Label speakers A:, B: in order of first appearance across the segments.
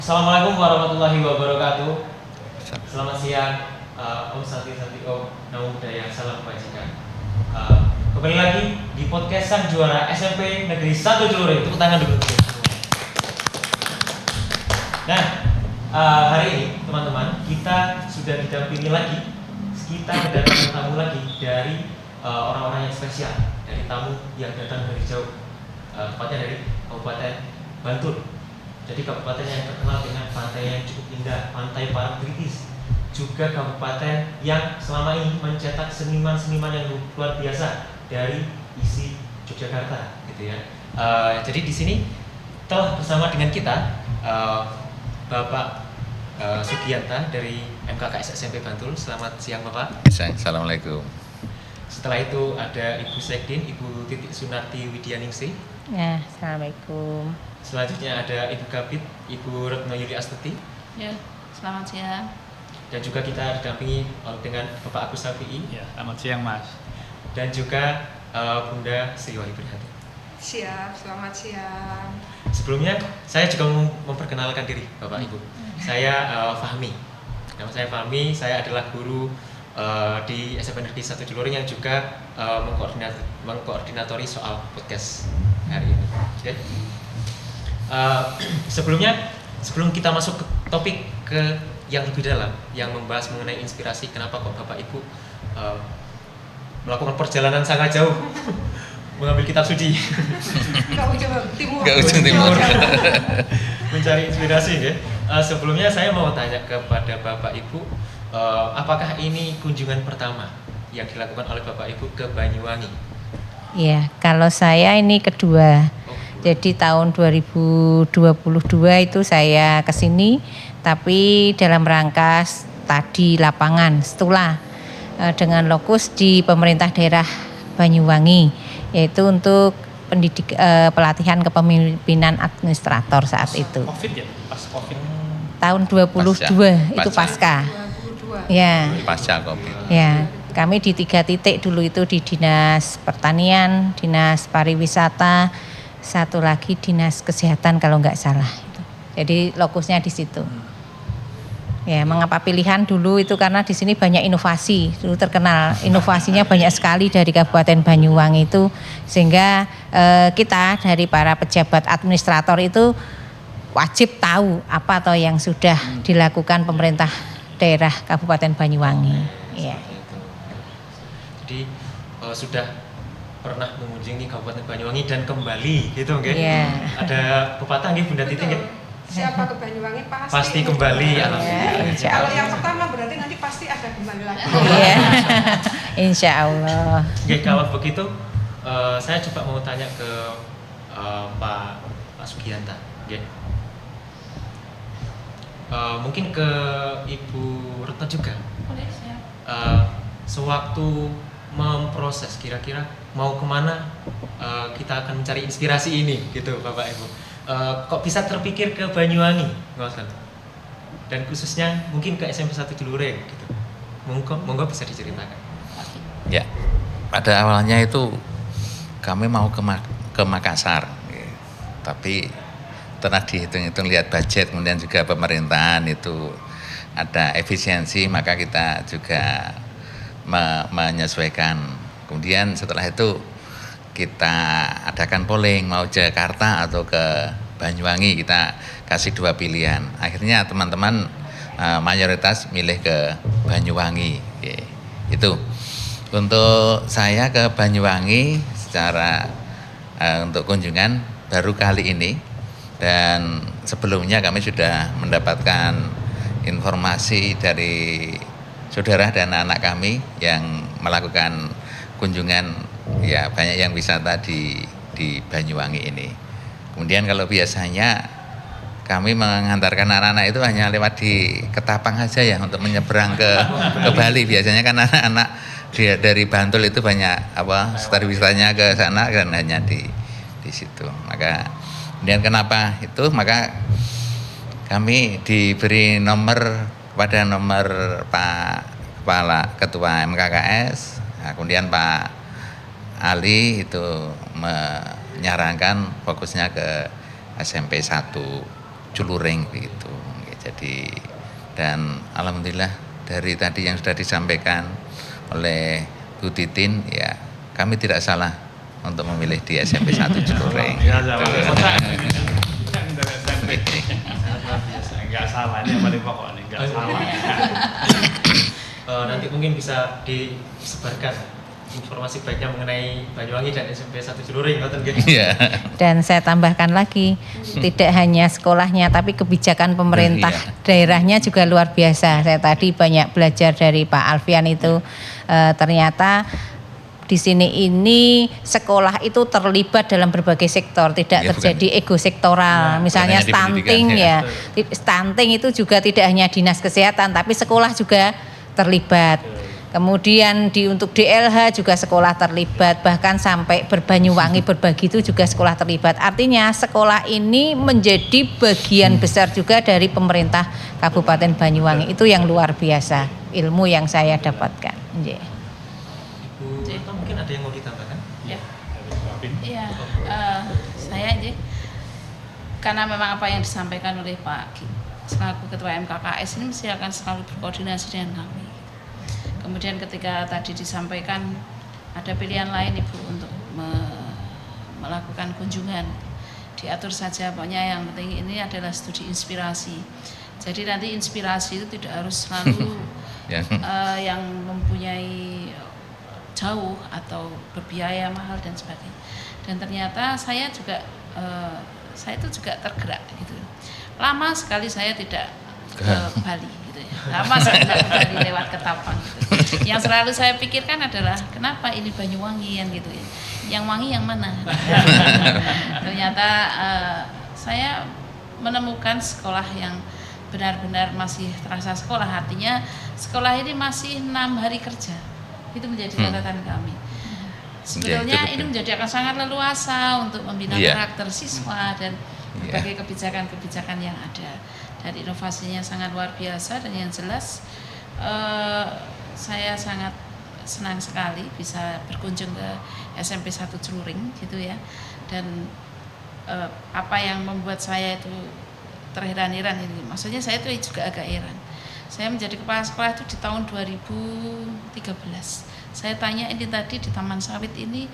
A: Assalamualaikum warahmatullahi wabarakatuh. Selamat siang, Om Santi Om Namo Buddhaya, salam kebajikan. Kembali lagi di podcast Sang Juara SMP Negeri 1 Celuring. Tepuk tangan dulu. Nah, hari ini teman-teman kita sudah didampingi lagi. Kita kedatangan tamu lagi dari orang-orang yang spesial, dari tamu yang datang dari jauh, tepatnya dari Kabupaten Bantul. Jadi kabupaten yang terkenal dengan pantai yang cukup indah, Pantai Parangtritis. Juga kabupaten yang selama ini mencetak seniman-seniman yang luar biasa dari isi Yogyakarta, gitu ya. Jadi di sini telah bersama dengan kita Bapak Sugianta dari MKKS SMP Bantul. Selamat siang Bapak.
B: Assalamualaikum.
A: Setelah itu ada Ibu Sekdin, Ibu Titik Sunarti Widyaningsih.
C: Ya, assalamualaikum.
A: Selanjutnya ada Ibu Kabid, Ibu Retno Yuli Astuti.
D: Ya, selamat siang.
A: Dan juga kita didampingi dengan Bapak Agus Safi'i.
E: Ya, selamat siang Mas.
A: Dan juga Bunda Sri Wahyudi.
D: Siap, selamat siang.
A: Sebelumnya saya juga memperkenalkan diri Bapak Ibu. Saya Fahmi. Nama saya Fahmi, saya adalah guru di SMP Negeri 1 Celuring yang juga mengkoordinatori soal podcast hari ini. Okay. Sebelum kita masuk ke topik yang lebih dalam, yang membahas mengenai inspirasi kenapa kok Bapak Ibu melakukan perjalanan sangat jauh mengambil kitab suci
D: Ke
B: ujung timur.
A: mencari inspirasi ya. Sebelumnya saya mau tanya kepada Bapak Ibu, apakah ini kunjungan pertama yang dilakukan oleh Bapak Ibu ke Banyuwangi?
C: Ya, kalau saya ini kedua. Jadi tahun 2022 itu saya ke sini, tapi dalam rangka studi lapangan STULA dengan lokus di pemerintah daerah Banyuwangi, yaitu untuk pelatihan kepemimpinan administrator saat itu.
E: Covid ya, pas Covid.
C: Tahun 2022 itu pasca.
D: 22.
C: Ya.
B: Pasca Covid.
C: Ya, kami di 3 titik dulu itu di Dinas Pertanian, Dinas Pariwisata, satu lagi Dinas Kesehatan kalau nggak salah. Jadi lokusnya di situ. Ya, mengapa pilihan dulu itu karena di sini banyak inovasi. Dulu terkenal inovasinya banyak sekali dari Kabupaten Banyuwangi itu, sehingga kita dari para pejabat administrator itu wajib tahu apa atau yang sudah dilakukan pemerintah daerah Kabupaten Banyuwangi. Ya.
A: Jadi sudah pernah mengunjungi Kabupaten Banyuwangi dan kembali gitu nggih.
C: Iya.
A: Ada pepatah nggih Bunda Titi nggih?
D: Siapa ke Banyuwangi
A: Pasti kembali.
C: Insya
D: Kalau
C: Allah.
D: yang pertama berarti nanti pasti ada kembali lagi.
C: Iya. Insya Allah.
A: Nggih, kalau begitu saya coba mau tanya ke Pak Sugianta nggih. Mungkin ke Ibu Retno juga.
D: Boleh, siap.
A: Sewaktu memproses kira-kira mau kemana kita akan mencari inspirasi ini gitu Bapak Ibu, kok bisa terpikir ke Banyuwangi ngoten, dan khususnya mungkin ke SMP 1 Celuring gitu, monggo bisa diceritakan.
B: Ya, pada awalnya itu kami mau ke Makassar, tapi setelah dihitung-hitung lihat budget, kemudian juga pemerintahan itu ada efisiensi, maka kita juga menyesuaikan. Kemudian setelah itu kita adakan polling mau Jakarta atau ke Banyuwangi, kita kasih 2 pilihan. Akhirnya teman-teman mayoritas milih ke Banyuwangi. Oke. Itu untuk saya ke Banyuwangi secara untuk kunjungan baru kali ini, dan sebelumnya kami sudah mendapatkan informasi dari saudara dan anak kami yang melakukan kunjungan, ya banyak yang wisata di Banyuwangi ini. Kemudian kalau biasanya kami mengantarkan anak-anak itu hanya lewat di Ketapang saja ya untuk menyeberang ke Bali. Biasanya kan anak-anak dari Bantul itu banyak studi wisatanya ke sana, kan hanya di situ. Maka kemudian kenapa itu? Maka kami diberi nomor Pak Kepala Ketua MKKS, nah, kemudian Pak Ali itu menyarankan fokusnya ke SMP 1 Celuring begitu. Jadi dan alhamdulillah dari tadi yang sudah disampaikan oleh Bu Titin, ya kami tidak salah untuk memilih di SMP 1 Ciluring.
E: Ya, jangan. Enggak salah, ini yang paling pokok nih, enggak salah.
A: Nanti mungkin bisa disebarkan informasi baiknya mengenai Banyuwangi dan SMP 1 Ciluring, ngoten nggih?
B: Iya.
C: Dan saya tambahkan lagi, tidak hanya sekolahnya tapi kebijakan pemerintah
B: Iya.
C: daerahnya juga luar biasa. Saya tadi banyak belajar dari Pak Alfian itu, ternyata di sini ini sekolah itu terlibat dalam berbagai sektor, tidak
B: Ya,
C: terjadi ego sektoral.
B: Ya,
C: Misalnya
B: bukan hanya di
C: stunting
B: pendidikan,
C: ya, stunting itu juga tidak hanya dinas kesehatan tapi sekolah juga terlibat. Kemudian untuk DLH juga sekolah terlibat, bahkan sampai Berbanyuwangi berbagi itu juga sekolah terlibat. Artinya sekolah ini menjadi bagian besar juga dari pemerintah Kabupaten Banyuwangi. Itu yang luar biasa ilmu yang saya dapatkan. Nggih.
A: Ibu Retno mungkin ada yang mau ditambahkan?
F: Ya, iya, saya aja karena memang apa yang disampaikan oleh Pak selaku Ketua MKKS ini mesti akan selalu berkoordinasi dengan kami. Kemudian ketika tadi disampaikan ada pilihan lain Ibu untuk melakukan kunjungan, diatur saja, pokoknya yang penting ini adalah studi inspirasi. Jadi nanti inspirasi itu tidak harus selalu yang mempunyai jauh atau berbiaya mahal dan sebagainya. Dan ternyata saya juga saya itu juga tergerak gitu. Lama sekali saya tidak ke Bali gitu ya. Lama sekali tidak ke Bali lewat Ketapang gitu. Yang selalu saya pikirkan adalah kenapa ini Banyuwangi yang gitu ya. Yang wangi yang mana? Ternyata saya menemukan sekolah yang benar-benar masih terasa sekolah, artinya sekolah ini masih 6 hari kerja. Itu menjadi catatan kami. Sebetulnya ini menjadi akan sangat leluasa untuk membina karakter siswa dan berbagai kebijakan-kebijakan yang ada. Dan inovasinya sangat luar biasa, dan yang jelas saya sangat senang sekali bisa berkunjung ke SMP 1 Ciluring gitu ya. Dan apa yang membuat saya itu terheran-heran ini, maksudnya saya itu juga agak heran. Saya menjadi kepala sekolah itu di tahun 2013. Saya tanya ini tadi di Taman Sawit ini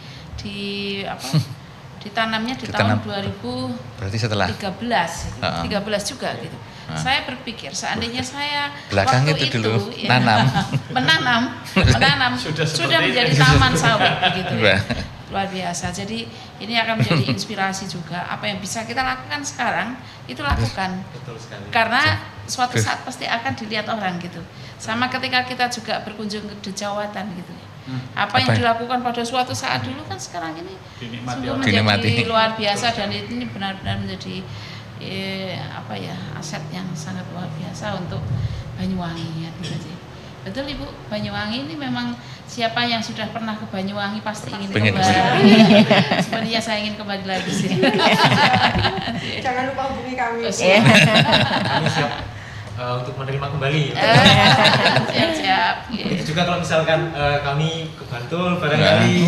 F: ditanamnya di tahun 2013.
B: Berarti setelah
F: 13 juga gitu. Saya berpikir seandainya saya
B: belakang
F: waktu
B: itu dulu
F: ya, menanam sudah menjadi
B: itu.
F: taman sawit begitu ya.
B: Wah.
F: Luar biasa. Jadi ini akan menjadi inspirasi juga. Apa yang bisa kita lakukan sekarang itu lakukan.
A: Betul sekali.
F: Karena suatu saat pasti akan dilihat orang gitu. Sama ketika kita juga berkunjung ke Dejawatan gitu ya. Apa yang dilakukan pada suatu saat dulu kan sekarang ini sungguh menjadi luar biasa, dan ini benar-benar menjadi aset yang sangat luar biasa untuk Banyuwangi ya gitu. Betul Ibu, Banyuwangi ini memang siapa yang sudah pernah ke Banyuwangi pasti ingin kembali. Sebenarnya saya ingin kembali lagi sih.
D: Jangan lupa hubungi kami.
A: Kami siap untuk menerima kembali.
F: Siap-siap.
A: Itu juga kalau misalkan kami ke Bantul barangkali.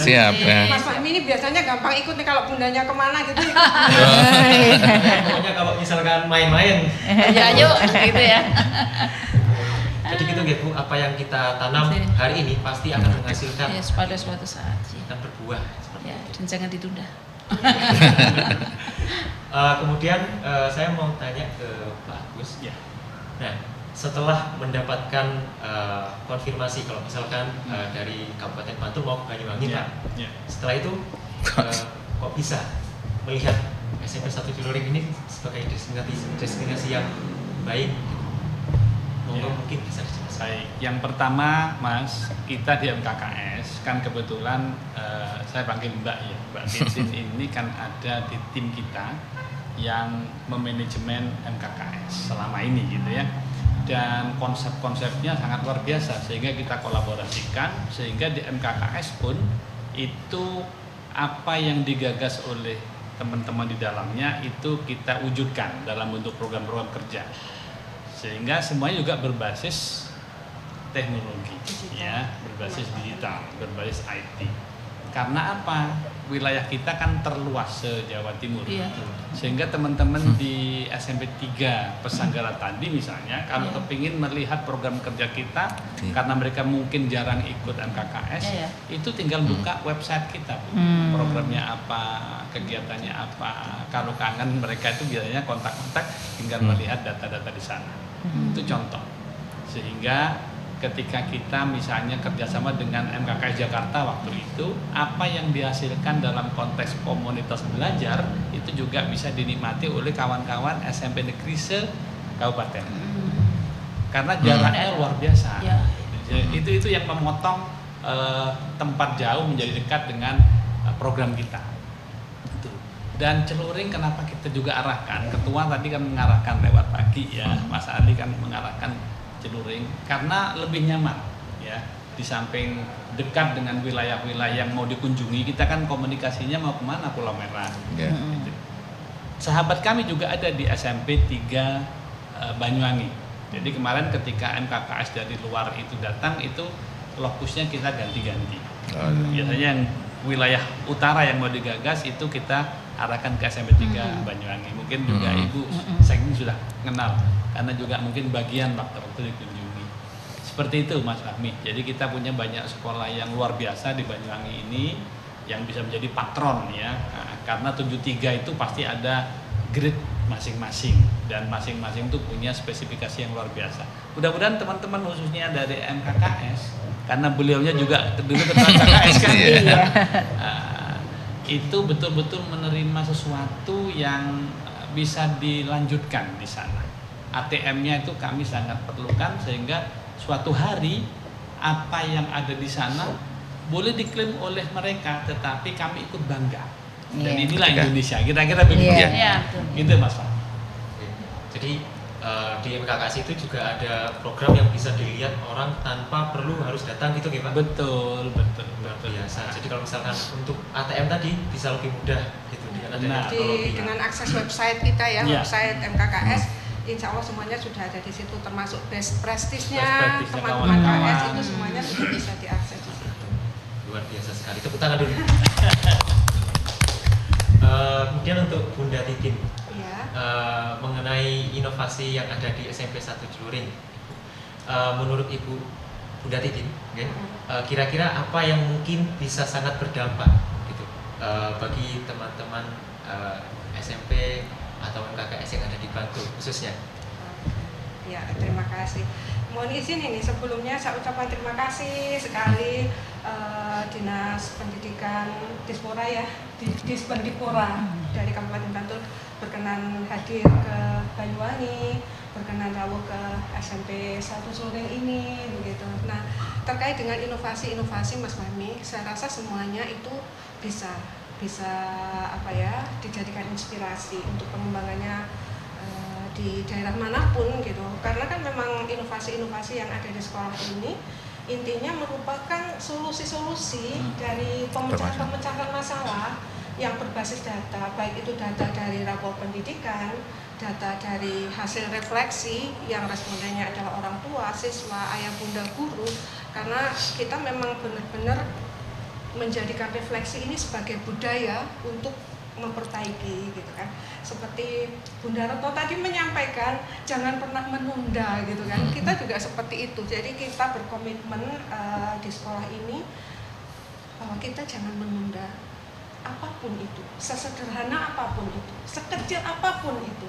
B: Siap.
D: Mas Fahmi ini biasanya gampang ikut nih kalau bundanya kemana gitu.
A: Pokoknya kalau misalkan main-main.
F: Ya ayo gitu ya.
A: Jadi gitu Bu, apa yang kita tanam hari ini pasti akan menghasilkan.
F: Ya, pada suatu saat sih.
A: Akan berbuah.
F: Ya, dan jangan ditunda.
A: Kemudian saya mau tanya ke Pak Agus.
E: Ya.
A: Nah, setelah mendapatkan konfirmasi kalau misalkan dari Kabupaten Bantul mau ke Banyuwangi, Pak.
E: Ya.
A: Setelah itu kok bisa melihat SMP 1 Ciluring ini sebagai destinasi yang baik? Mungkin bisa dijelaskan.
E: Baik, yang pertama Mas, kita di MKKS kan kebetulan saya panggil Mbak ya, Mbak Titin ini kan ada di tim kita yang memanajemen MKKS selama ini gitu ya. Dan konsep-konsepnya sangat luar biasa sehingga kita kolaborasikan, sehingga di MKKS pun itu apa yang digagas oleh teman-teman di dalamnya itu kita wujudkan dalam bentuk program-program kerja, sehingga semuanya juga berbasis teknologi ya, berbasis digital, berbasis IT. Karena apa? wilayah kita kan terluas se-Jawa Timur.
F: Iya.
E: Sehingga teman-teman di SMP 3 Pesanggara tadi misalnya kalau kepingin melihat program kerja kita karena mereka mungkin jarang ikut MKKS, itu tinggal buka website kita, Bu. Programnya apa, kegiatannya apa. Kalau kangen mereka itu biasanya kontak-kontak, tinggal melihat data-data di sana. Itu contoh. Sehingga ketika kita misalnya kerjasama dengan MKKS Jakarta waktu itu, apa yang dihasilkan dalam konteks komunitas belajar itu juga bisa dinikmati oleh kawan-kawan SMP negeri se-kabupaten. Karena jaraknya luar biasa. Itu yang memotong tempat jauh menjadi dekat dengan program kita. Itu. Dan celuring kenapa kita juga arahkan? Ketua tadi kan mengarahkan lewat pagi ya, Mas Ali kan mengarahkan celuring karena lebih nyaman ya, di samping dekat dengan wilayah-wilayah yang mau dikunjungi, kita kan komunikasinya mau kemana, Pulau Merah. Gitu. Sahabat kami juga ada di SMP 3 Banyuwangi. Jadi kemarin ketika MKKS dari luar itu datang, itu lokusnya kita ganti-ganti. Biasanya yang wilayah utara yang mau digagas itu kita arahkan ke SMP 3 Banyuwangi. Mungkin juga Ibu Sekjen sudah kenal karena juga mungkin bagian waktu dikunjungi. Seperti itu Mas Fahmi. Jadi kita punya banyak sekolah yang luar biasa di Banyuwangi ini yang bisa menjadi patron ya. Nah, karena 73 itu pasti ada grade masing-masing dan masing-masing itu punya spesifikasi yang luar biasa. Mudah-mudahan teman-teman khususnya dari MKKS, karena beliaunya juga dulu ketua MKKS kan, itu betul-betul menerima sesuatu yang bisa dilanjutkan di sana. ATM-nya itu kami sangat perlukan sehingga suatu hari apa yang ada di sana boleh diklaim oleh mereka, tetapi kami ikut bangga. Dan inilah Indonesia, kira-kira begitu ya. Gitu Mas Pak.
A: Jadi di MKKS itu juga ada program yang bisa dilihat orang tanpa perlu harus datang gitu ya Pak?
E: Betul.
A: Luar biasa. Jadi kalau misalkan untuk ATM tadi bisa lebih mudah gitu dengan adanya teknologi.
D: Dengan akses website kita ya, website MKKS. Insya Allah semuanya sudah ada di situ, termasuk best practice-nya teman-teman KS itu semuanya sudah bisa diakses di situ.
A: Luar biasa sekali, tepuk tangan dulu. Kemudian untuk Bunda Titin, mengenai inovasi yang ada di SMP 1 Celuring, menurut Ibu Bunda Titin, kira-kira apa yang mungkin bisa sangat berdampak gitu bagi teman-teman SMP atau MKKS yang ada di Bantul khususnya?
D: Ya, terima kasih. Mohon izin ini sebelumnya saya ucapkan terima kasih sekali Dinas Pendidikan Dispora ya, Dispendikpora dari Kabupaten Bantul berkenan hadir ke Banyuwangi, berkenan rawuh ke SMP 1 Celuring ini begitu. Nah, terkait dengan inovasi-inovasi Mas Fahmi, saya rasa semuanya itu bisa dijadikan inspirasi untuk pengembangannya di daerah manapun gitu. Karena kan memang inovasi-inovasi yang ada di sekolah ini intinya merupakan solusi-solusi dari pemecahan masalah yang berbasis data, baik itu data dari rapor pendidikan, data dari hasil refleksi yang respondennya adalah orang tua, siswa, ayah bunda guru. Karena kita memang benar-benar menjadikan refleksi ini sebagai budaya untuk memperbaiki gitu kan. Seperti Bunda Retno tadi menyampaikan jangan pernah menunda gitu kan. Kita juga seperti itu. Jadi kita berkomitmen di sekolah ini bahwa kita jangan menunda apapun itu, sesederhana apapun itu, sekecil apapun itu.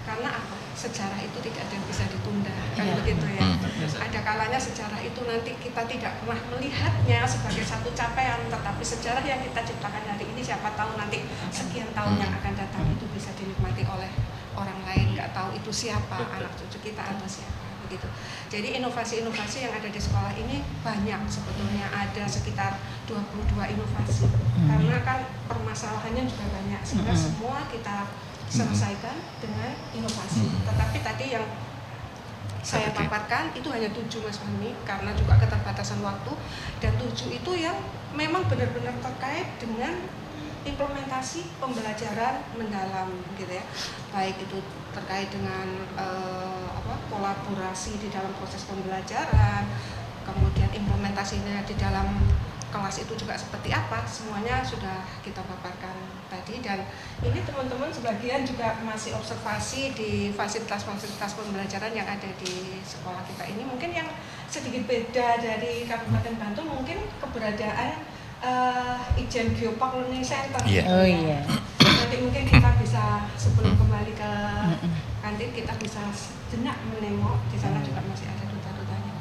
D: Karena apa? Sejarah itu tidak ada yang bisa ditunda, kan begitu ya. Ada kalanya sejarah itu nanti kita tidak pernah melihatnya sebagai satu capaian, tetapi sejarah yang kita ciptakan hari ini siapa tahu nanti sekian tahun yang akan datang itu bisa dinikmati oleh orang lain, nggak tahu itu siapa, anak cucu kita atau siapa, begitu. Jadi inovasi-inovasi yang ada di sekolah ini banyak sebetulnya, ada sekitar 22 inovasi. Karena kan permasalahannya juga banyak, sehingga semua kita selesaikan dengan inovasi. Tetapi tadi yang saya paparkan itu hanya 7 Mas Fahmi, karena juga keterbatasan waktu, dan 7 itu yang memang benar-benar terkait dengan implementasi pembelajaran mendalam gitu ya, baik itu terkait dengan kolaborasi di dalam proses pembelajaran, kemudian implementasinya di dalam kelas itu juga seperti apa, semuanya sudah kita paparkan tadi. Dan ini teman-teman sebagian juga masih observasi di fasilitas-fasilitas pembelajaran yang ada di sekolah kita ini. Mungkin yang sedikit beda dari Kabupaten Bantul mungkin keberadaan Ijen Geopark Learning Center.
C: Oh iya.
D: Nanti mungkin kita bisa sebelum kembali ke kantin kita bisa sejenak menengok, di sana juga masih ada duta-dutanya.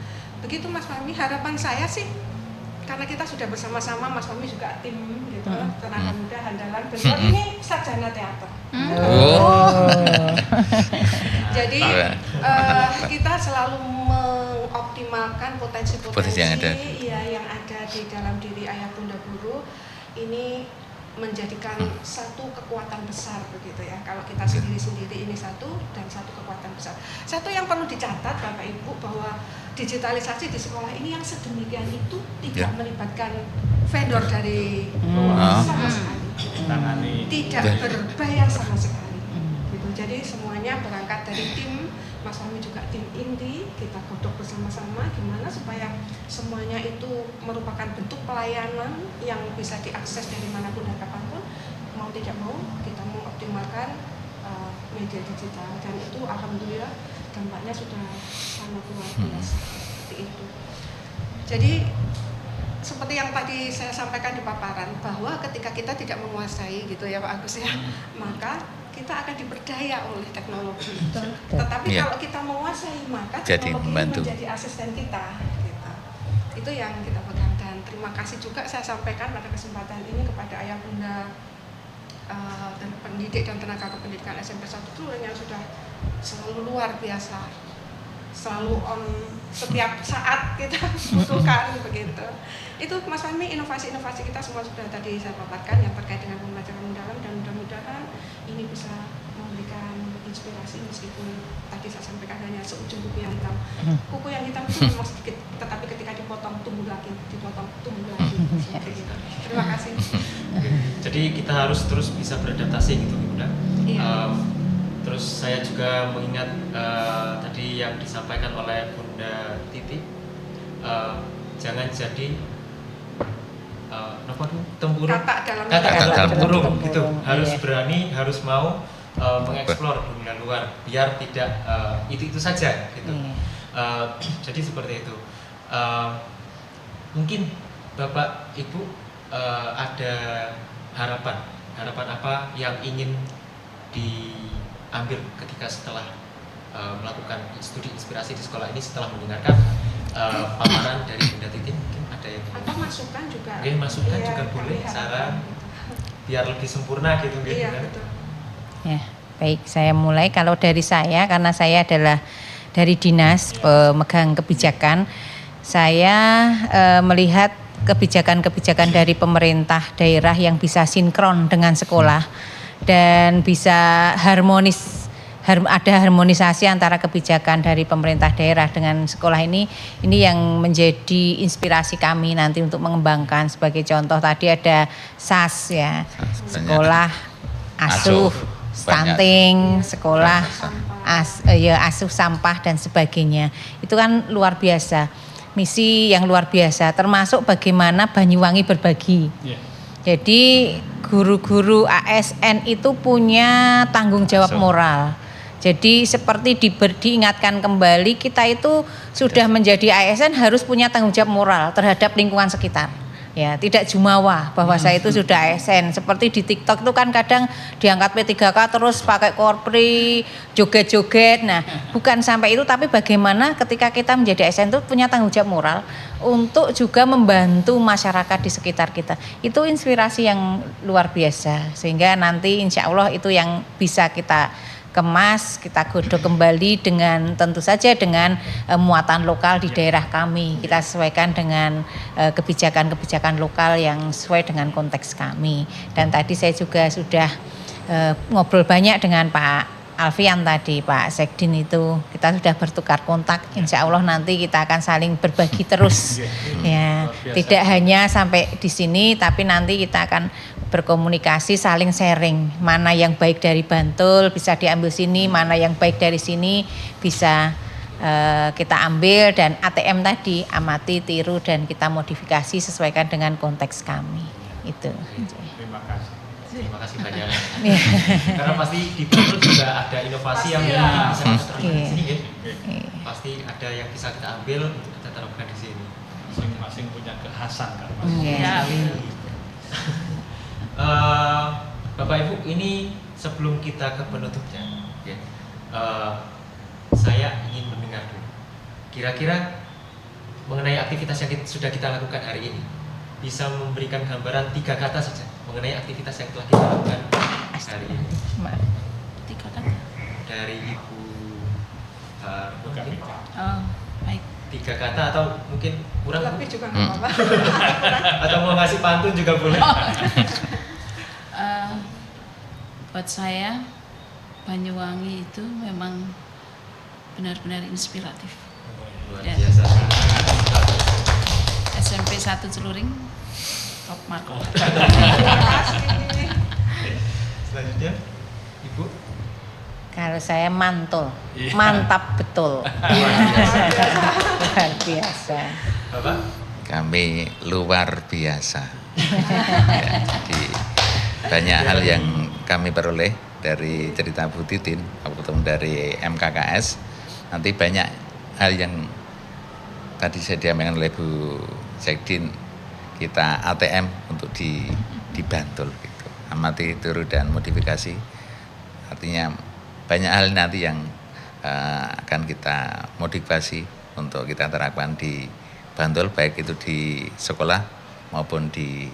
D: Begitu Mas Fahmi, harapan saya sih karena kita sudah bersama-sama, Mas Fahmi juga tim gitu, tenaga muda handalan. Besok ini sarjana teater. Jadi kita selalu mengoptimalkan potensi-potensi yang ada di dalam diri ayah bunda guru ini, menjadikan satu kekuatan besar begitu ya. Kalau kita sendiri-sendiri ini satu dan satu kekuatan besar. Satu yang perlu dicatat Bapak Ibu bahwa digitalisasi di sekolah ini yang sedemikian itu tidak melibatkan vendor dari luar sama sekali. Tidak berbayar sama sekali. Gitu. Jadi semuanya berangkat dari tim, Mas Fahmi juga tim inti, kita godok bersama-sama gimana supaya semuanya itu merupakan bentuk pelayanan yang bisa diakses dari manapun dan kapanpun. Mau tidak mau kita mengoptimalkan media digital, dan itu alhamdulillah dampaknya sudah sangat luar biasa seperti itu. Jadi seperti yang tadi saya sampaikan di paparan bahwa ketika kita tidak menguasai gitu ya Pak Agus ya, maka kita akan diperdaya oleh teknologi. Tetapi kalau kita menguasai maka teknologi menjadi asisten kita. Gitu. Itu yang kita pegang, dan terima kasih juga saya sampaikan pada kesempatan ini kepada ayah bunda dan pendidik dan tenaga kependidikan SMP 1 Kluren yang sudah selalu luar biasa, selalu on setiap saat kita butuhkan begitu. Itu Mas Fahmi, inovasi-inovasi kita semua sudah tadi saya paparkan yang terkait dengan pembelajaran mendalam, dan mudah-mudahan ini bisa memberikan inspirasi meskipun tadi saya sampaikan hanya seujung kuku yang hitam. Kuku yang hitam itu memang sedikit, tetapi ketika dipotong tumbuh lagi, dipotong tumbuh lagi. Terima kasih.
A: Jadi kita harus terus bisa beradaptasi gitu Bunda. Terus saya juga mengingat tadi yang disampaikan oleh Bunda Titi, jangan jadi kakak dalam burung gitu. Harus berani, harus mau mengeksplor dunia luar, biar tidak itu saja gitu. Jadi seperti itu. Mungkin Bapak Ibu ada harapan apa yang ingin diambil ketika setelah melakukan studi inspirasi di sekolah ini, setelah mendengarkan paparan dari Bunda Titi? Mungkin ada yang
D: atau masukan juga.
A: Masukan juga boleh, saran biar lebih sempurna gitu gitu.
D: Betul.
C: Ya, baik, saya mulai. Kalau dari saya, karena saya adalah dari dinas pemegang kebijakan, saya melihat kebijakan-kebijakan dari pemerintah daerah yang bisa sinkron dengan sekolah dan bisa ada harmonisasi antara kebijakan dari pemerintah daerah dengan sekolah ini yang menjadi inspirasi kami nanti untuk mengembangkan. Sebagai contoh tadi ada SAS ya, sekolah asuh stunting, sekolah asuh sampah dan sebagainya. Itu kan luar biasa, misi yang luar biasa, termasuk bagaimana Banyuwangi berbagi. Jadi guru-guru ASN itu punya tanggung jawab moral. Jadi seperti diingatkan kembali, kita itu sudah menjadi ASN harus punya tanggung jawab moral terhadap lingkungan sekitar. Ya, tidak jumawa bahwa saya itu sudah ASN. Seperti di TikTok itu kan kadang diangkat P3K terus pakai korpri, joget-joget. Nah, bukan sampai itu, tapi bagaimana ketika kita menjadi ASN itu punya tanggung jawab moral untuk juga membantu masyarakat di sekitar kita. Itu inspirasi yang luar biasa. Sehingga nanti insya Allah itu yang bisa kita kemas, kita godok kembali dengan tentu saja dengan muatan lokal di daerah kami. Kita sesuaikan dengan kebijakan-kebijakan lokal yang sesuai dengan konteks kami. Dan tadi saya juga sudah ngobrol banyak dengan Pak Alfian tadi, Pak Sekdin itu. Kita sudah bertukar kontak. Insya Allah nanti kita akan saling berbagi terus. Ya, tidak hanya sampai di sini, tapi nanti kita akan berkomunikasi, saling sharing, mana yang baik dari Bantul bisa diambil sini, mana yang baik dari sini bisa kita ambil, dan ATM tadi amati, tiru, dan kita modifikasi sesuaikan dengan konteks kami. Itu.
E: Terima kasih.
A: Terima kasih banyak. Karena pasti di Bantul juga ada inovasi yang mungkin bisa kita terapkan di sini, ya. Pasti ada yang bisa kita ambil untuk kita terapkan di sini.
E: Masing-masing punya kekhasan kan, Mas.
F: Ya,
A: Bapak Ibu, ini sebelum kita ke penutupnya, ya, saya ingin mendengar dulu. Kira-kira mengenai aktivitas yang sudah kita lakukan hari ini, bisa memberikan gambaran 3 kata saja mengenai aktivitas yang telah kita lakukan hari ini.
F: 3 kata.
A: Dari Ibu mungkin
F: Oh, baik.
A: 3 kata atau mungkin kurang,
D: Lebih juga nggak apa-apa.
A: atau mau ngasih pantun juga boleh.
F: Buat saya Banyuwangi itu memang benar-benar inspiratif.
A: Luar
F: Ya.
A: biasa.
F: SMP 1 Celuring top mark.
D: Terima kasih.
A: Selanjutnya Ibu.
C: Kalau saya mantul,
E: Iya.
C: mantap betul. Luar biasa.
A: Bapak.
B: Kami luar biasa. Ya, jadi banyak hal yang kami peroleh dari cerita Bu Titin, ketemu dari MKKS. Nanti banyak hal yang tadi saya diaminkan oleh Bu Sekdin, kita ATM untuk di Bantul gitu. Amati, tiru, dan modifikasi. Artinya banyak hal nanti yang akan kita modifikasi untuk kita terapkan di Bantul, baik itu di sekolah maupun di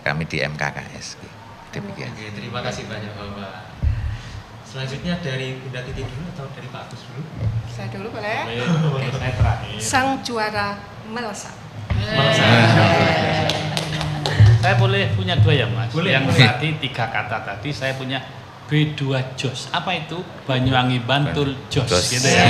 B: kami di MKKS. Demikian.
A: Oke, terima kasih banyak Bapak. Selanjutnya dari Bunda Titi dulu atau dari Pak Agus dulu?
D: Saya dulu boleh.
E: Oke, saya terakhir.
D: Sang juara melesat.
E: Saya boleh punya 2 ya, Mas.
A: Boleh,
E: Yang
A: boleh.
E: tadi 3 kata tadi saya punya B2 JOS. Apa itu? Banyuwangi Bantul JOS,
B: JOS.
E: gitu ya.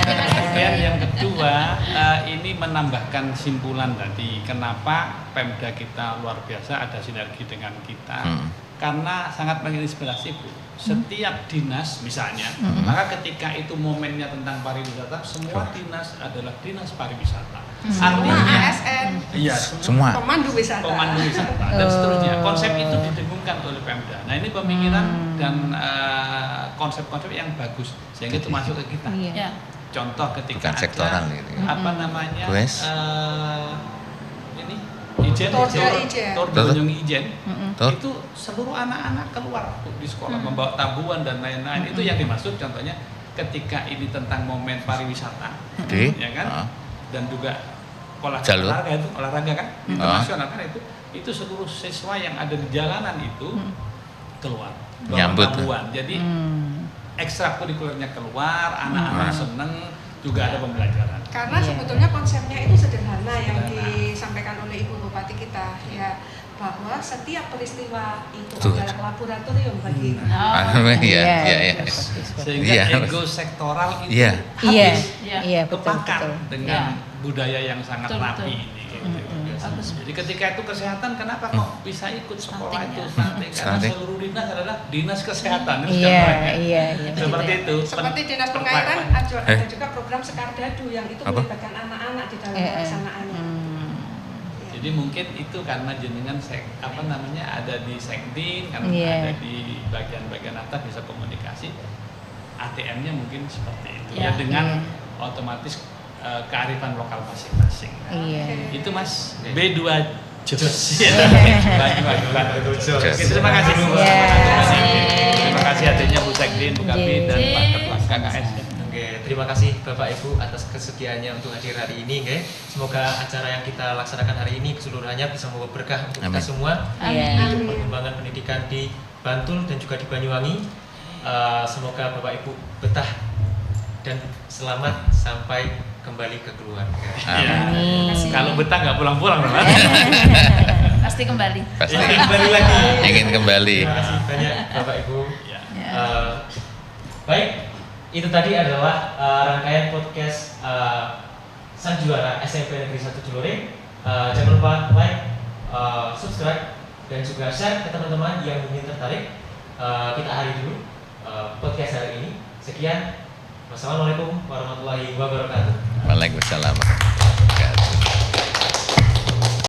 E: Kemudian yang kedua, ini menambahkan simpulan tadi. Kenapa Pemda kita luar biasa, ada sinergi dengan kita. Karena sangat menginspirasi, Bu. Setiap dinas misalnya, maka ketika itu momennya tentang pariwisata, semua dinas adalah dinas pariwisata.
D: Semua ASN,
E: Iya,
B: Semua.
D: pemandu wisata.
E: pemandu wisata dan seterusnya. Konsep itu didengungkan oleh Pemda. Nah, ini pemikiran dan konsep-konsep yang bagus sehingga itu masuk ke kita.
C: Iya.
F: Ya.
E: Contoh ketika
B: Bukan sektoral gitu ya.
E: apa namanya?
B: Wes.
E: Ini Ijen,
D: Torda Ijen.
E: Torda Banyuwangi Ijen.
B: Tor.
E: Itu seluruh anak-anak keluar di sekolah membawa tabuan dan lain-lain. Itu yang dimaksud contohnya ketika ini tentang momen pariwisata.
B: Oke.
E: Ya kan? Dan juga
B: Jalur.
E: olahraga kan internasional kan itu seluruh siswa yang ada di jalanan itu keluar bawa
B: Nyambut.
E: tabuan. Jadi ekstrakurikulernya keluar, anak-anak seneng, juga ada pembelajaran.
D: Karena
C: Iya.
D: sebetulnya konsepnya itu sederhana yang disampaikan oleh Ibu Bupati kita, ya, bahwa setiap peristiwa itu
B: Tuh.
D: adalah laboratorium bagi
B: Iya.
E: Sehingga
B: Iya.
E: ego sektoral itu
B: Iya.
C: Iya,
E: habis
C: iya betul
E: kepakan
C: betul.
E: dengan budaya yang sangat
F: Betul,
E: rapi
F: betul.
E: ini. Gitu.
F: Bagus.
E: Jadi ketika itu kesehatan, kenapa kok bisa ikut sekolah itu stunting? Karena
B: Stunting.
E: seluruh dinas adalah dinas kesehatan. Itu
C: Iya,
E: contohnya.
C: iya.
E: Seperti itu.
D: seperti dinas pengairan ada juga program Sekardadu yang itu
B: Apa?
D: melibatkan anak-anak di dalam pelaksanaannya.
E: Jadi mungkin itu karena jenengan ada di Sekdin, karena
C: Iya.
E: ada di bagian-bagian atas bisa komunikasi. ATM-nya mungkin seperti itu
F: Ya,
E: ya dengan otomatis kearifan lokal masing-masing.
C: Iya.
E: Itu Mas B2 JOS.
A: Bantul JOS.
E: Oke, terima kasih Bu.
C: Iya.
E: Terima kasih adanya Bu Sekdin, Bu Kabid dan Pak Ketua KKS.
A: Oke, terima kasih Bapak Ibu atas kesediaannya untuk hadir hari ini, nggih. Semoga acara yang kita laksanakan hari ini keseluruhannya bisa membawa berkah untuk kita
B: Amin.
A: semua.
C: Iya.
A: Untuk pengembangan pendidikan di Bantul dan juga di Banyuwangi. Semoga Bapak Ibu betah dan selamat sampai kembali ke keluarga.
B: Amin.
E: Kalau betah nggak pulang-pulang, Mas.
F: Pasti kembali.
B: Pasti
A: Kembali lagi.
B: ingin kembali.
A: Terima kasih banyak Bapak Ibu.
E: Ya.
A: Baik, itu tadi adalah rangkaian podcast Sang Juara SMP Negeri 1 Celuring. Jangan lupa like, subscribe, dan juga share ke teman-teman yang mungkin tertarik. Kita akhiri dulu podcast hari ini. Sekian, Wassalamualaikum warahmatullahi wabarakatuh.
B: Waalaikumsalam.